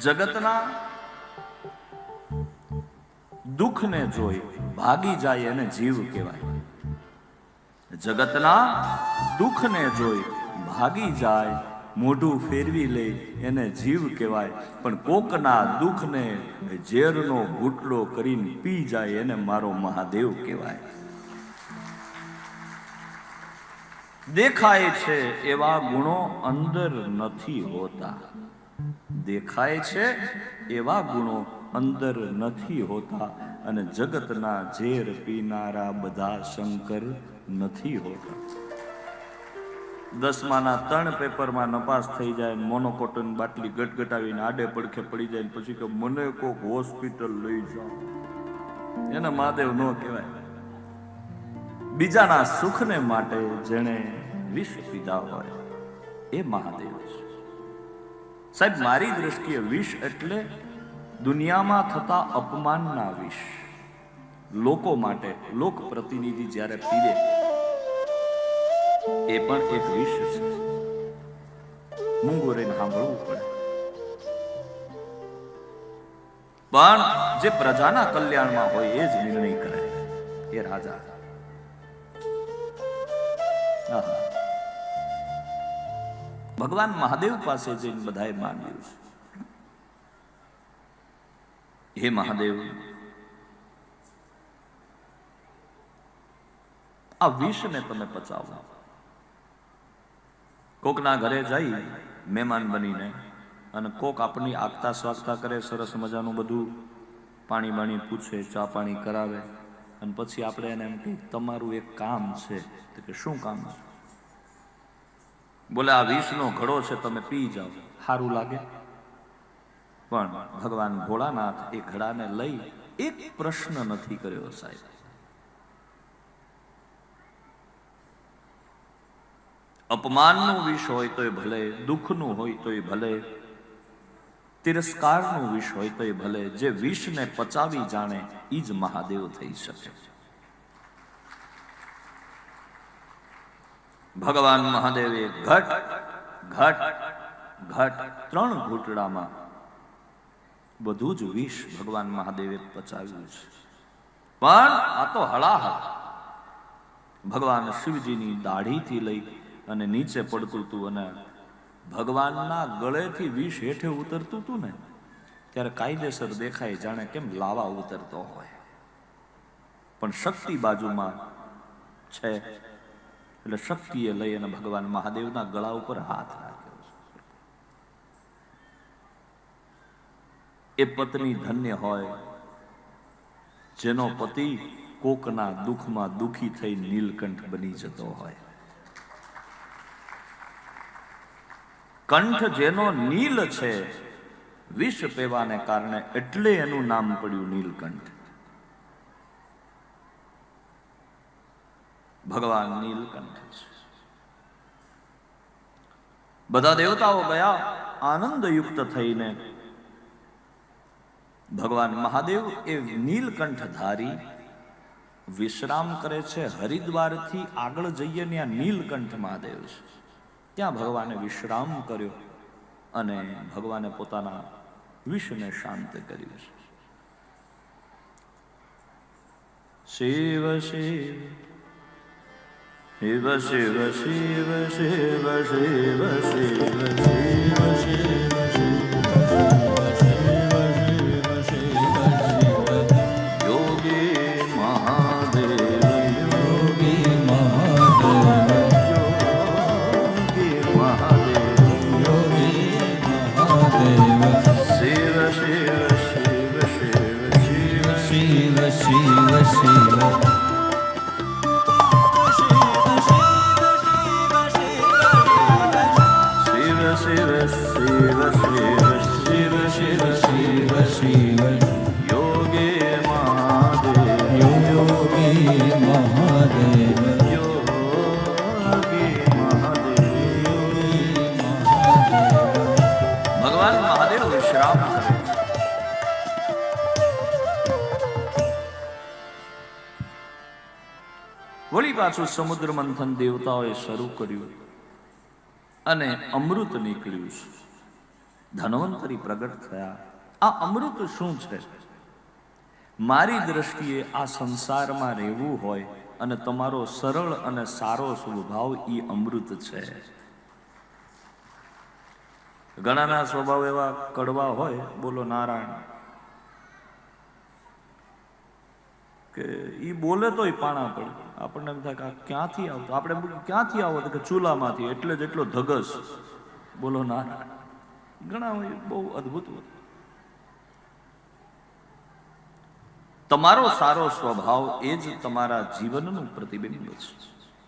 જગતના દુઃખને જોઈ ભાગી જાય એને જીવ કહેવાય. જગતના દુઃખને જોઈ ભાગી જાય, મોઢું ફેરવી લે એને જીવ કહેવાય. પણ કોકના દુઃખને ઝેરનો ઘૂંટડો કરીને પી જાય એને મારો મહાદેવ કહેવાય. દેખાય છે એવા ગુણો અંદર નથી હોતા. દેખાય છે એવા ગુણો અંદર નથી હોતા. અને જગતના ઝેર પીનારા બધા શંકર નથી હોતા. 10માના 3 પેપરમાં નપાસ થઈ જાય, મોનોકોટન બાટલી ગટગટાવીને આડે પડખે પડી જાય, પછી કે મને કોક હોસ્પિટલ લઈ જાઓ, એને મહાદેવ ન કહેવાય. બીજાના સુખને માટે જેણે વિષ પીધા હોય એ મહાદેવ છે. સાહેબ, મારી દ્રષ્ટિએ વિષ એટલે દુનિયામાં થતા અપમાનના વિષ. લોકો માટે લોક પ્રતિનિધિ જ્યારે પીવે એ પણ એક વિષ છે. મૂંગો રહીને સાંભળવું પડે. પણ જે પ્રજાના કલ્યાણમાં હોય એ જ નિર્ણય કરે એ રાજા. ભગવાન મહાદેવ પાસે જઈને બધાએ માંગ્યું છે, હે મહાદેવ, આ વિષને તમે પચાવો. કોકના ઘરે જઈ મહેમાન બનીને અને કોક આપણી આગતા સ્વાગતા કરે, સરસ મજાનું બધું પાણી બાણી પૂછે, ચા પાણી કરાવે, અને પછી આપણે એને એમ કહીએ તમારું એક કામ છે. તો કે શું કામ છે? બોલે આ વિષનો ઘડો છે, તમે પી જાઓ. સારું લાગે? પણ ભગવાન ભોળાનાથ એ ઘડાને લઈ એક પ્રશ્ન નથી કર્યો સાહેબ. અપમાનનું વિષ હોય તોય ભલે, દુઃખનું હોય તોય ભલે, તિરસ્કારનું વિષ હોય તોય ભલે, જે વિષને પચાવી જાણે ઈ જ મહાદેવ થઈ શકે. ભગવાન મહાદેવે ઘટ ઘટ ઘટ 3 ઘૂંટડામાં બધું જ વિષ ભગવાન મહાદેવે પચાવ્યું છે. પણ આ તો હળાહળ ભગવાન શિવજીની દાઢીથી લઈ અને નીચે પડતું હતું, અને ભગવાનના ગળેથી વિષ હેઠે ઉતરતું હતું ને ત્યારે કાયદેસર દેખાય જાણે કેમ લાવા ઉતરતો હોય. પણ શક્તિ બાજુમાં છે એટલે શક્તિએ લઈ અને ભગવાન મહાદેવના ગળા ઉપર હાથ રાખ્યો છે. એ પત્ની ધન્ય હોય જેનો પતિ કોકના દુઃખમાં દુઃખી થઈ નીલકંઠ બની જતો હોય. કંઠ જેનો નીલ છે વિષ પીવાને કારણે, એટલે એનું નામ પડ્યું નીલકંઠ. ભગવાન નીલકંઠ છે. બધા દેવતાઓ ગયા આનંદયુક્ત થઈને. ભગવાન મહાદેવ એ નીલકંઠ ધારી વિશ્રામ કરે છે. હરિદ્વારથી આગળ જઈએ ત્યાં નીલકંઠ મહાદેવ છે, ત્યાં ભગવાને વિશ્રામ કર્યો અને ભગવાને પોતાના વિષને શાંત કર્યું છે. શિવ શિવ શિવ શિવ શિવ શિવ શિવ શિવ શિવ વળી પાછું સમુદ્ર મંથન દેવતાઓએ શરૂ કર્યું અને અમૃત નીકળ્યું છે. ધન્વંતરી પ્રગટ થયા. આ અમૃત શું છે? મારી દ્રષ્ટિએ આ સંસારમાં રહેવું હોય અને તમારો સરળ અને સારો સ્વભાવ એ અમૃત છે. ઘણાના સ્વભાવ એવા કડવા હોય, બોલો નારાયણ, કે ઈ બોલે તોય પાણા પડે. આપણને એમ થાય કે આ ક્યાંથી આવતો? આપણે ક્યાંથી આવો તો કે ચૂલામાંથી, એટલે જ એટલો ધગસ, બોલો નારાયણ. ઘણા હોય, બહુ અદભુત હોય. તમારો સારો સ્વભાવ એ જ તમારા જીવનનું પ્રતિબિંબ છે.